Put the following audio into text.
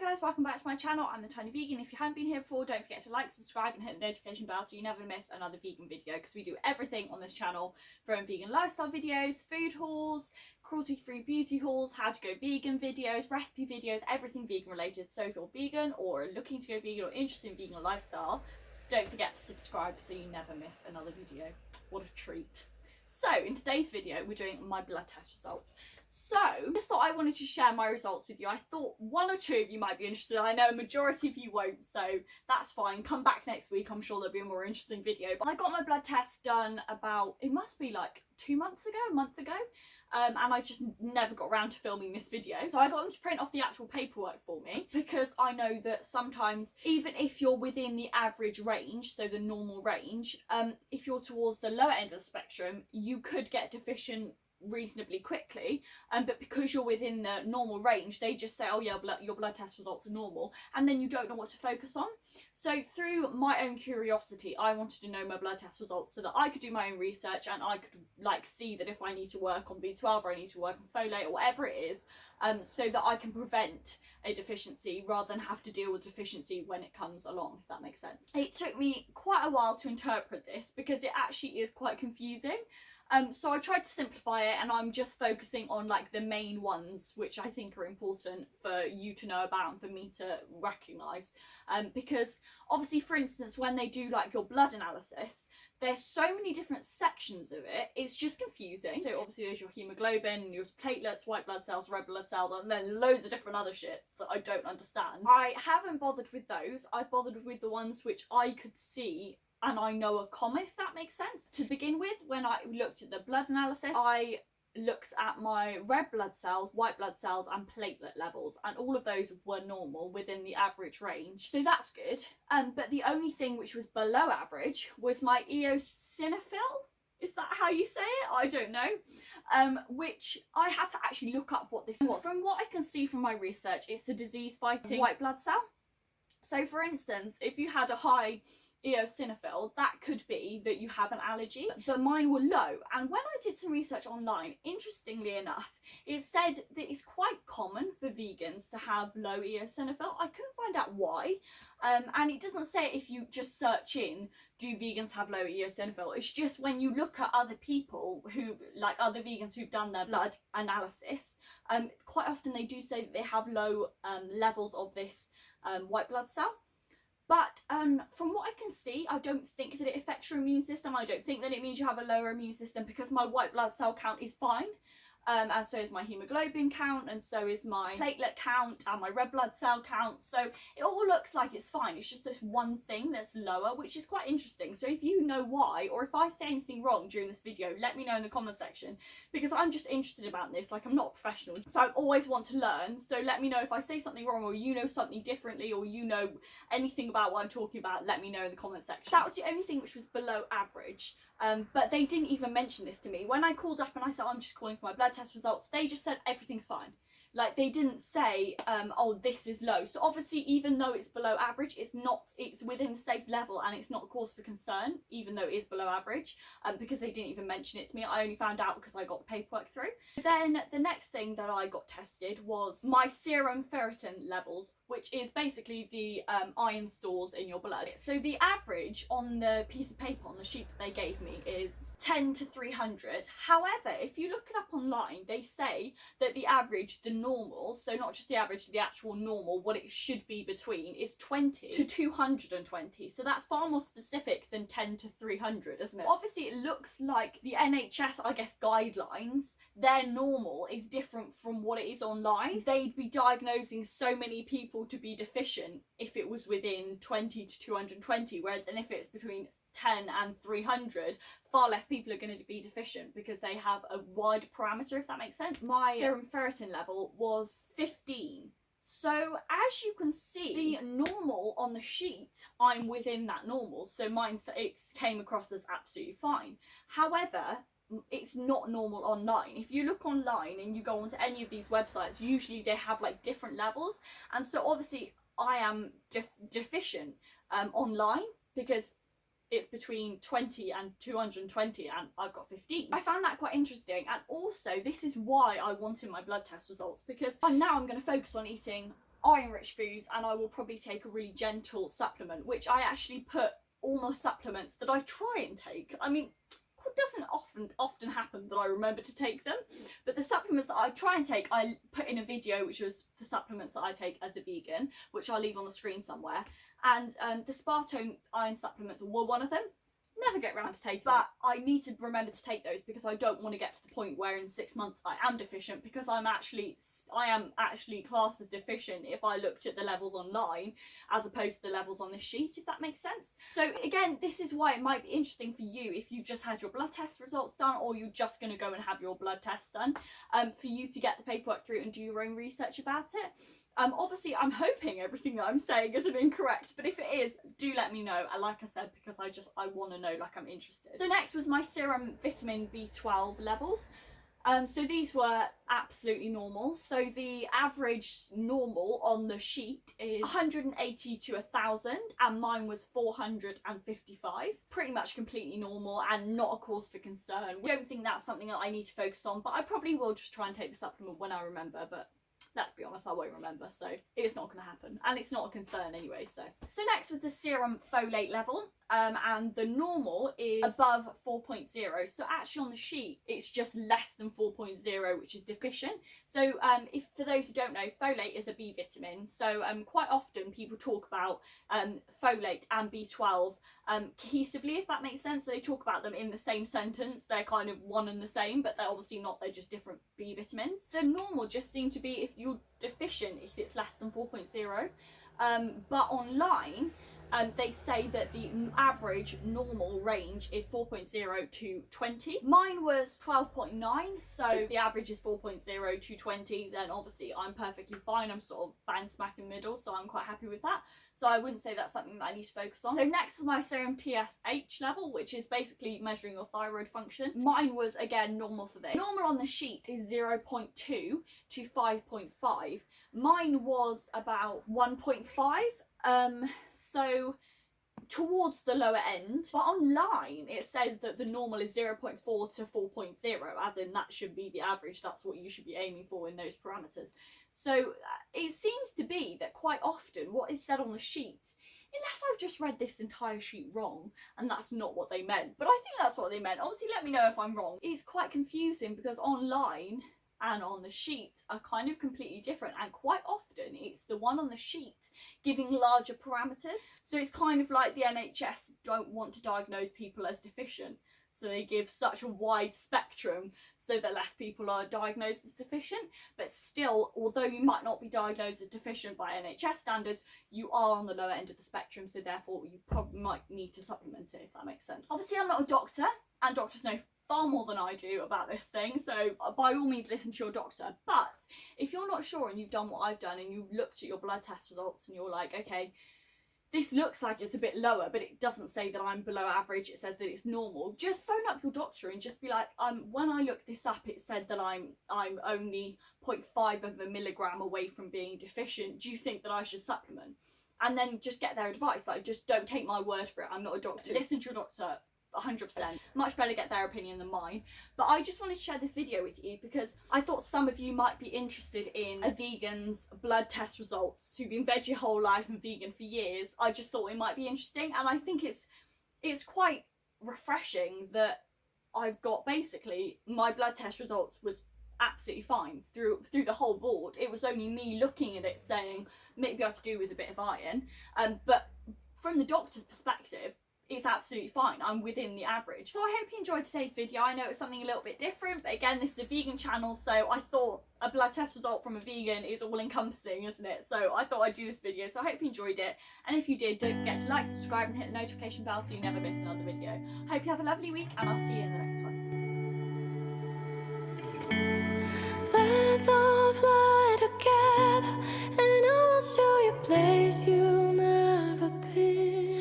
guys, welcome back to my channel. I'm the Tiny Vegan. If you haven't been here before, don't forget to like, subscribe and hit the notification bell so you never miss another vegan video, because we do everything on this channel from vegan lifestyle videos, food hauls, cruelty-free beauty hauls, how to go vegan videos, recipe videos, everything vegan related. So if you're vegan or looking to go vegan or interested in vegan lifestyle, don't forget to subscribe so you never miss another video. What a treat. So in today's video, we're doing my blood test results. So I just thought I wanted to share my results with you. I thought one or two of you might be interested. I know a majority of you won't, so that's fine. Come back next week. I'm sure there'll be a more interesting video. But I got my blood test done about, it must be like 2 months ago, a month ago. And I just never got around to filming this video. So I got them to print off the actual paperwork for me, because I know that sometimes, even if you're within the average range, so the normal range, if you're towards the lower end of the spectrum, you could get deficient reasonably quickly, but because you're within the normal range, they just say, oh yeah, your blood test results are normal, and then you don't know what to focus on. So through my own curiosity, I wanted to know my blood test results so that I could do my own research and I could like see that if I need to work on B12 or I need to work on folate or whatever it is, so that I can prevent a deficiency rather than have to deal with deficiency when it comes along, if that makes sense. It took me quite a while to interpret this because it actually is quite confusing. So I tried to simplify it, and I'm just focusing on like the main ones which I think are important for you to know about and for me to recognise, because obviously, for instance, when they do like your blood analysis, there's so many different sections of it, it's just confusing. So obviously there's your haemoglobin, your platelets, white blood cells, red blood cells, and then loads of different other shits that I don't understand. I haven't bothered with those. I bothered with the ones which I could see and I know are common, if that makes sense. To begin with, when I looked at the blood analysis, I looked at my red blood cells, white blood cells and platelet levels, and all of those were normal within the average range, so that's good. But the only thing which was below average was my eosinophil. Is that how you say it? I don't know. Which I had to actually look up what this was. From what I can see from my research, it's the disease fighting white blood cell. So for instance, if you had a high eosinophil, that could be that you have an allergy, but mine were low. And when I did some research online, interestingly enough, it said that it's quite common for vegans to have low eosinophil. I couldn't find out why, and it doesn't say if you just search in, do vegans have low eosinophil? It's just when you look at other people who, like other vegans who've done their blood analysis, quite often they do say that they have low levels of this white blood cell. But from what I can see, I don't think that it affects your immune system. I don't think that it means you have a lower immune system, because my white blood cell count is fine. And so is my haemoglobin count, and so is my platelet count and my red blood cell count. So it all looks like it's fine. It's just this one thing that's lower, which is quite interesting. So if you know why, or if I say anything wrong during this video, let me know in the comment section, because I'm just interested about this. Like, I'm not a professional, so I always want to learn. So let me know if I say something wrong, or you know something differently, or you know anything about what I'm talking about. Let me know in the comment section. That was the only thing which was below average. But they didn't even mention this to me. When I called up and I said, I'm just calling for my blood test results, they just said everything's fine. Like, they didn't say, oh, this is low. So obviously, even though it's below average, it's within a safe level, and it's not a cause for concern, even though it is below average, because they didn't even mention it to me. I only found out because I got the paperwork through. Then the next thing that I got tested was my serum ferritin levels, which is basically the iron stores in your blood. So the average on the piece of paper, on the sheet that they gave me, is 10 to 300. However, if you look it up online, they say that the average, the normal, so not just the average, the actual normal, what it should be between, is 20 to 220. So that's far more specific than 10 to 300, isn't it? Obviously, it looks like the NHS, I guess, guidelines, their normal is different from what it is online. They'd be diagnosing so many people to be deficient if it was within 20 to 220, whereas then if it's between 10 and 300, far less people are going to be deficient, because they have a wide parameter, if that makes sense. My serum ferritin level was 15. So as you can see, the normal on the sheet, I'm within that normal, so mine, it came across as absolutely fine. However, it's not normal online. If you look online and you go onto any of these websites, usually they have like different levels, and so obviously I am deficient online, because it's between 20 and 220 and I've got 15. I found that quite interesting, and also this is why I wanted my blood test results, because now I'm going to focus on eating iron-rich foods, and I will probably take a really gentle supplement, which I actually put all my supplements that I try and take. I mean, it doesn't often happen that I remember to take them, but the supplements that I try and take, I put in a video, which was the supplements that I take as a vegan, which I'll leave on the screen somewhere. And the Spartone iron supplements were one of them. Never get around to taking, but I need to remember to take those because I don't want to get to the point where in 6 months I am deficient, because I am actually classed as deficient if I looked at the levels online as opposed to the levels on this sheet, if that makes sense. So again, this is why it might be interesting for you if you've just had your blood test results done, or you're just going to go and have your blood tests done, for you to get the paperwork through and do your own research about it. Obviously, I'm hoping everything that I'm saying isn't incorrect, but if it is, do let me know. Like I said, because I want to know, like, I'm interested. So next was my serum vitamin B12 levels. So these were absolutely normal. So the average normal on the sheet is 180 to 1,000, and mine was 455. Pretty much completely normal and not a cause for concern. I don't think that's something that I need to focus on, but I probably will just try and take the supplement when I remember, but let's be honest, I won't remember, so it's not going to happen, and it's not a concern anyway. So next was the serum folate level, and the normal is above 4.0. So actually on the sheet it's just less than 4.0, which is deficient. So if for those who don't know, folate is a B vitamin. So quite often people talk about folate and B12 cohesively, if that makes sense. So they talk about them in the same sentence. They're kind of one and the same, but they're obviously not. They're just different B vitamins. The normal just seemed to be if you're deficient if it's less than 4.0, but online they say that the average normal range is 4.0 to 20. Mine was 12.9, so the average is 4.0 to 20. Then obviously I'm perfectly fine. I'm sort of bang smack in the middle, so I'm quite happy with that. So I wouldn't say that's something that I need to focus on. So next is my serum TSH level, which is basically measuring your thyroid function. Mine was again normal for this. Normal on the sheet is 0.2 to 5.5. Mine was about 1.5. So towards the lower end, but online it says that the normal is 0.4 to 4.0, as in that should be the average. That's what you should be aiming for in those parameters. So it seems to be that quite often what is said on the sheet, unless I've just read this entire sheet wrong and that's not what they meant, but I think that's what they meant. Obviously let me know if I'm wrong. It's quite confusing because online and on the sheet are kind of completely different, and quite often it's the one on the sheet giving larger parameters. So it's kind of like the NHS don't want to diagnose people as deficient, so they give such a wide spectrum so that less people are diagnosed as deficient. But still, although you might not be diagnosed as deficient by NHS standards, you are on the lower end of the spectrum, so therefore you probably might need to supplement it, if that makes sense. Obviously I'm not a doctor, and doctors know far more than I do about this thing, so by all means listen to your doctor. But if you're not sure and you've done what I've done and you've looked at your blood test results and you're like, okay, this looks like it's a bit lower, but it doesn't say that I'm below average, it says that it's normal, just phone up your doctor and just be like, when I looked this up it said that I'm only 0.5 of a milligram away from being deficient. Do you think that I should supplement? And then just get their advice. Like, just don't take my word for it. I'm not a doctor. Listen to your doctor 100%. Much better get their opinion than mine. But I just wanted to share this video with you because I thought some of you might be interested in a vegan's blood test results who've been veg your whole life and vegan for years. I just thought it might be interesting, and I think it's quite refreshing that I've got basically my blood test results was absolutely fine through the whole board. It was only me looking at it saying maybe I could do with a bit of iron, but from the doctor's perspective it's absolutely fine. I'm within the average. So I hope you enjoyed today's video. I know it's something a little bit different, but again, this is a vegan channel, so I thought a blood test result from a vegan is all encompassing, isn't it? So I thought I'd do this video. So I hope you enjoyed it, and if you did, don't forget to like, subscribe and hit the notification bell so you never miss another video. Hope you have a lovely week, and I'll see you in the next one.